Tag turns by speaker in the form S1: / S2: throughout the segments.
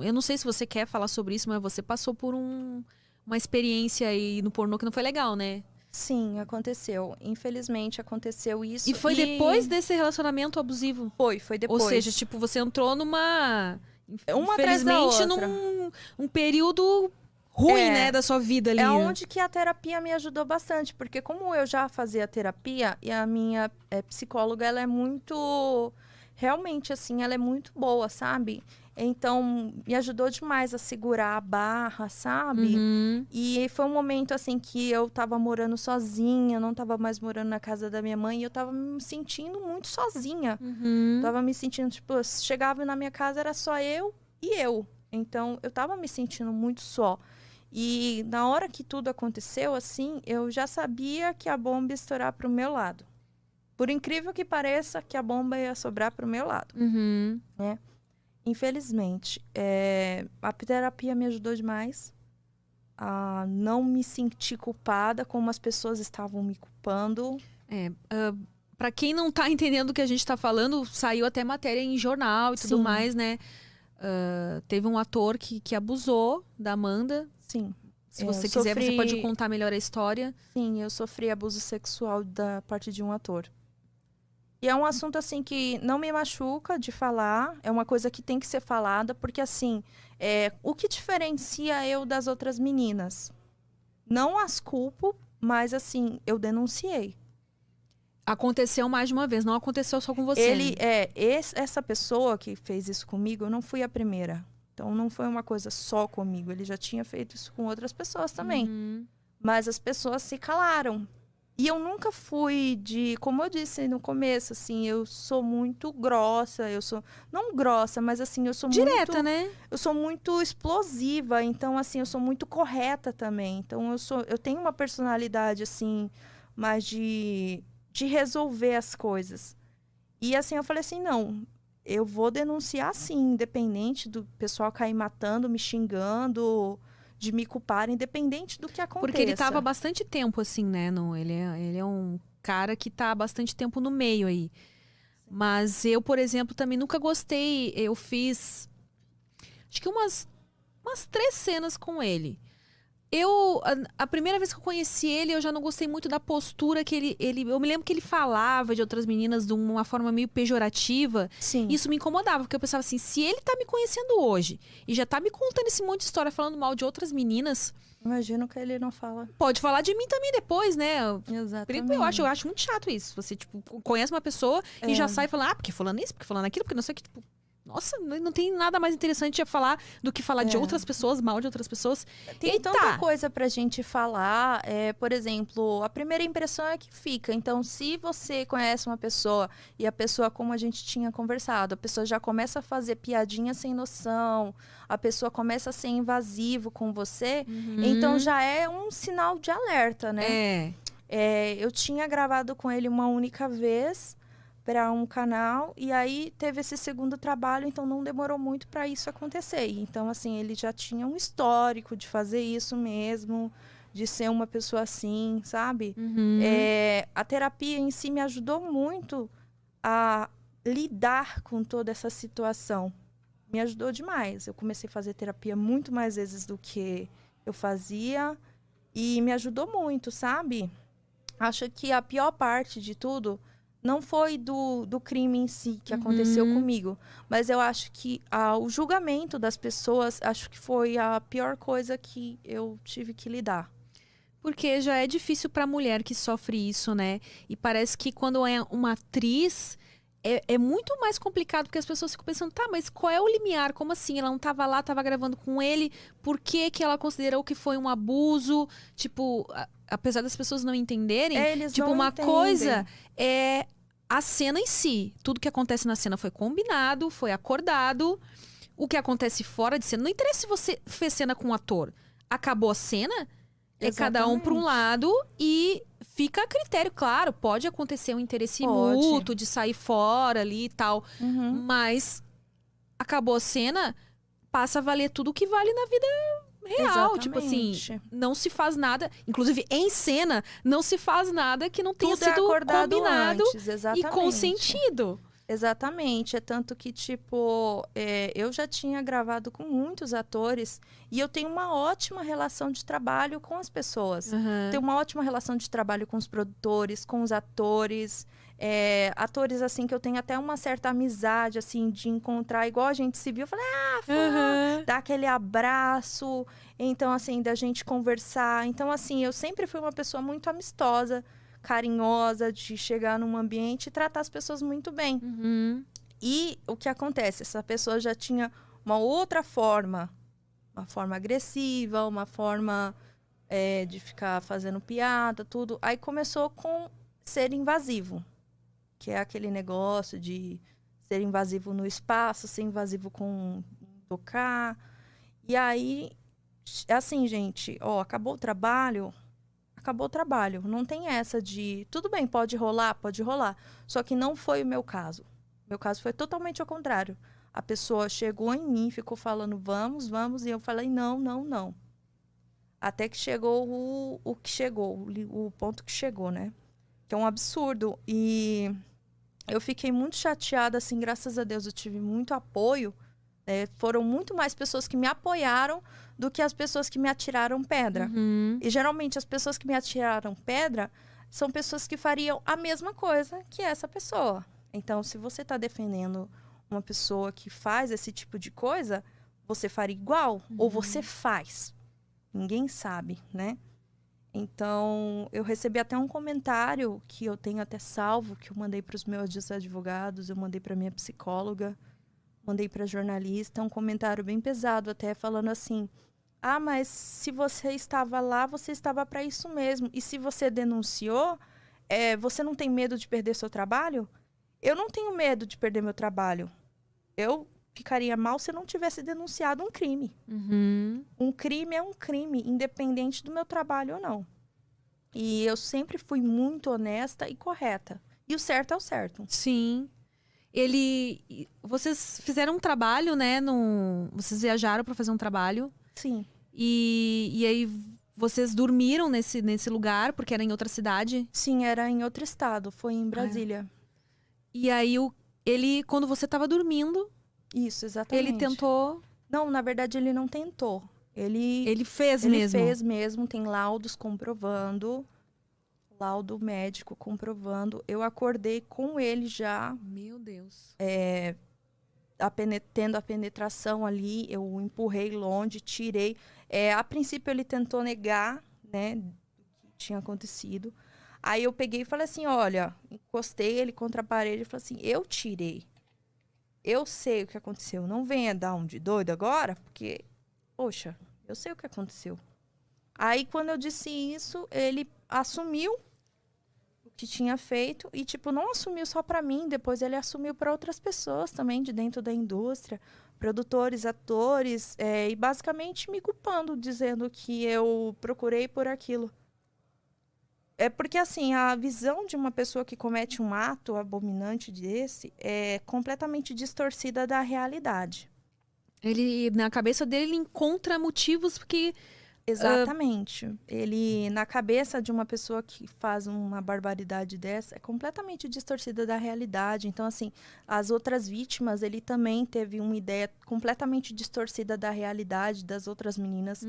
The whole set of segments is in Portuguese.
S1: Eu não sei se você quer falar sobre isso, mas você passou por uma experiência aí no pornô que não foi legal, né?
S2: Sim, aconteceu. Infelizmente aconteceu isso.
S1: E foi depois desse relacionamento abusivo?
S2: Foi depois.
S1: Ou seja, tipo, você entrou numa...
S2: Uma atrás da
S1: infelizmente,
S2: outra.
S1: num período ruim, né, da sua vida ali.
S2: É onde que a terapia me ajudou bastante, porque como eu já fazia terapia, e a minha psicóloga, ela é muito... Realmente, assim, ela é muito boa, sabe? Então, me ajudou demais a segurar a barra, sabe?
S1: Uhum.
S2: E foi um momento, assim, que eu tava morando sozinha, não tava mais morando na casa da minha mãe, e eu tava me sentindo muito sozinha.
S1: Uhum.
S2: Tava me sentindo, tipo, chegava na minha casa, era só eu e eu. Então, eu tava me sentindo muito só. E na hora que tudo aconteceu, assim, eu já sabia que a bomba ia estourar pro meu lado. Por incrível que pareça, que a bomba ia sobrar pro meu lado,
S1: Uhum.
S2: né? Infelizmente, a terapia me ajudou demais a não me sentir culpada como as pessoas estavam me culpando.
S1: Pra quem não tá entendendo o que a gente tá falando, saiu até matéria em jornal e tudo
S2: Sim.
S1: mais, né? Teve um ator que abusou da Amanda.
S2: Sim.
S1: Se você quiser, você pode contar melhor a história.
S2: Sim, eu sofri abuso sexual da parte de um ator. E é um assunto, assim, que não me machuca de falar. É uma coisa que tem que ser falada. Porque, assim, o que diferencia eu das outras meninas? Não as culpo, mas, assim, eu denunciei.
S1: Aconteceu mais de uma vez, não aconteceu só com você.
S2: Essa pessoa que fez isso comigo, eu não fui a primeira. Então, não foi uma coisa só comigo. Ele já tinha feito isso com outras pessoas também.
S1: Uhum.
S2: Mas as pessoas se calaram. E eu nunca fui como eu disse no começo, assim, eu sou muito grossa, não grossa, mas assim, eu sou
S1: Direta,
S2: muito,
S1: né?
S2: eu sou muito explosiva, então assim, eu sou muito correta também. Então eu tenho uma personalidade assim, mais de resolver as coisas. E assim, eu falei assim, não, eu vou denunciar sim, independente do pessoal cair matando, me xingando, de me culpar, independente do que aconteça.
S1: Porque ele tava há bastante tempo, assim, né? Ele é um cara que tá há bastante tempo no meio aí. Mas eu, por exemplo, também nunca gostei. Eu fiz, acho que umas 3 cenas com ele. A primeira vez que eu conheci ele, eu já não gostei muito da postura que eu me lembro que ele falava de outras meninas de uma forma meio pejorativa.
S2: Sim.
S1: Isso me incomodava, porque eu pensava assim, se ele tá me conhecendo hoje e já tá me contando esse monte de história falando mal de outras meninas,
S2: imagino que ele não fala.
S1: pode falar de mim também depois, né?
S2: Exatamente.
S1: Eu acho muito chato isso. Você, tipo, conhece uma pessoa e já sai falando, porque falando isso, porque falando aquilo, porque não sei o que, tipo... Nossa, não tem nada mais interessante a falar do que falar de outras pessoas, mal de outras pessoas.
S2: Tem tanta coisa pra gente falar. Por exemplo, a primeira impressão é que fica. Então, se você conhece uma pessoa e a pessoa, como a gente tinha conversado, a pessoa já começa a fazer piadinha sem noção, a pessoa começa a ser invasivo com você, então já é um sinal de alerta, né? Eu tinha gravado com ele uma única vez para um canal, e aí teve esse segundo trabalho, então não demorou muito para isso acontecer. Então, assim, ele já tinha um histórico de fazer isso mesmo, de ser uma pessoa assim, sabe? A terapia em si me ajudou muito a lidar com toda essa situação. Me ajudou demais. Eu comecei a fazer terapia muito mais vezes do que eu fazia, e me ajudou muito, sabe? Acho que a pior parte de tudo não foi do crime em si que aconteceu comigo, mas eu acho que o julgamento das pessoas, acho que foi a pior coisa que eu tive que lidar.
S1: Porque já é difícil pra mulher que sofre isso, né? E parece que quando é uma atriz, é muito mais complicado, porque as pessoas ficam pensando, tá, mas qual é o limiar? Como assim? Ela não tava lá, tava gravando com ele, por que que ela considerou que foi um abuso? Tipo, apesar das pessoas não entenderem,
S2: Eles
S1: tipo,
S2: não
S1: uma
S2: entendem.
S1: coisa é a cena em si. Tudo que acontece na cena foi combinado, foi acordado. O que acontece fora de cena, não interessa se você fez cena com um ator. Acabou a cena, é cada um para um lado e fica a critério, claro, pode acontecer um interesse mútuo de sair fora ali e tal, mas acabou a cena, passa a valer tudo o que vale na vida real. Tipo assim, não se faz nada, inclusive em cena, não se faz nada que não tenha sido combinado e consentido.
S2: Exatamente. É tanto que, tipo, eu já tinha gravado com muitos atores e eu tenho uma ótima relação de trabalho com as pessoas. Tenho uma ótima relação de trabalho com os produtores, com os atores. Atores, assim, que eu tenho até uma certa amizade, assim, de encontrar, igual a gente se viu. Eu falei, fã, dá aquele abraço. Então, assim, da gente conversar. Então, assim, eu sempre fui uma pessoa muito amistosa, carinhosa, de chegar num ambiente e tratar as pessoas muito bem. E o que acontece? Essa pessoa já tinha uma outra forma, uma forma agressiva, uma forma de ficar fazendo piada, tudo. Aí começou com ser invasivo, que é aquele negócio de ser invasivo no espaço, ser invasivo com tocar. E aí, assim, gente, ó, acabou o trabalho. Não tem essa de, tudo bem, pode rolar, pode rolar. Só que não foi o meu caso. Meu caso foi totalmente ao contrário. A pessoa chegou em mim, ficou falando, vamos, vamos, e eu falei, não, não, não. Até que chegou o que chegou, o ponto que chegou, né? Que é um absurdo. E eu fiquei muito chateada, assim, graças a Deus eu tive muito apoio. Foram muito mais pessoas que me apoiaram do que as pessoas que me atiraram pedra. E geralmente as pessoas que me atiraram pedra são pessoas que fariam a mesma coisa que essa pessoa. Então, se você está defendendo uma pessoa que faz esse tipo de coisa, você faria igual ou você faz. Ninguém sabe, né? Então, eu recebi até um comentário que eu tenho até salvo, que eu mandei para os meus advogados, eu mandei para minha psicóloga, mandei para jornalista, um comentário bem pesado até, falando assim, mas se você estava lá, você estava para isso mesmo. E se você denunciou, você não tem medo de perder seu trabalho? Eu não tenho medo de perder meu trabalho. Eu ficaria mal se eu não tivesse denunciado um crime. Um crime é um crime, independente do meu trabalho ou não. E eu sempre fui muito honesta e correta. E o certo é o certo.
S1: Sim. Vocês fizeram um trabalho, né? Vocês viajaram para fazer um trabalho.
S2: Sim.
S1: E aí vocês dormiram nesse lugar, porque era em outra cidade?
S2: Sim, era em outro estado, foi em Brasília.
S1: E aí quando você estava dormindo,
S2: isso, exatamente.
S1: Ele tentou...
S2: Não, na verdade ele não tentou.
S1: Ele fez mesmo?
S2: Ele fez mesmo, tem laudos comprovando, laudo médico comprovando. Eu acordei com ele já.
S1: Meu Deus.
S2: Tendo a penetração ali, eu empurrei longe, tirei. A princípio ele tentou negar, né, o que tinha acontecido. Aí eu peguei e falei assim, olha, encostei ele contra a parede e falei assim, eu tirei. Eu sei o que aconteceu. Não venha dar um de doido agora, porque, poxa, eu sei o que aconteceu. Aí, quando eu disse isso, ele assumiu o que tinha feito e, tipo, não assumiu só pra mim. Depois ele assumiu para outras pessoas também de dentro da indústria, produtores, atores, e basicamente me culpando, dizendo que eu procurei por aquilo. Porque, assim, a visão de uma pessoa que comete um ato abominante desse é completamente distorcida da realidade.
S1: Na cabeça dele, ele encontra motivos porque...
S2: Exatamente. Ele, na cabeça de uma pessoa que faz uma barbaridade dessa, é completamente distorcida da realidade. Então, assim, as outras vítimas, ele também teve uma ideia completamente distorcida da realidade das outras meninas,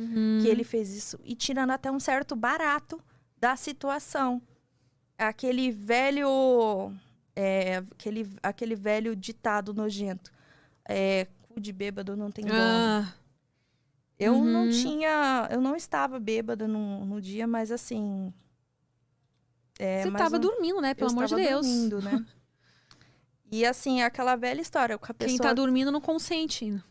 S2: que ele fez isso. E tirando até um certo barato da situação. Aquele velho ditado nojento. Cu de bêbado não tem dono. Eu não estava bêbada no dia, mas assim...
S1: Você estava dormindo, né? Pelo amor de Deus.
S2: Dormindo, né? E assim, aquela velha história.
S1: Quem tá dormindo não consente.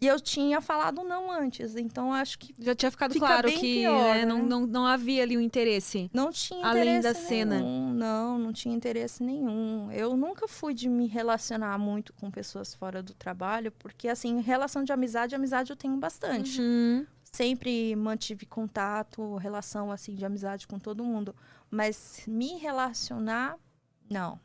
S2: E eu tinha falado não antes, então acho que...
S1: Já tinha ficado claro que
S2: pior,
S1: né?
S2: né?
S1: Não havia ali um interesse.
S2: Não tinha interesse
S1: além da cena.
S2: nenhum. Não tinha interesse nenhum. Eu nunca fui de me relacionar muito com pessoas fora do trabalho, porque assim, relação de amizade eu tenho bastante. Sempre mantive contato, relação assim de amizade com todo mundo. Mas me relacionar, não.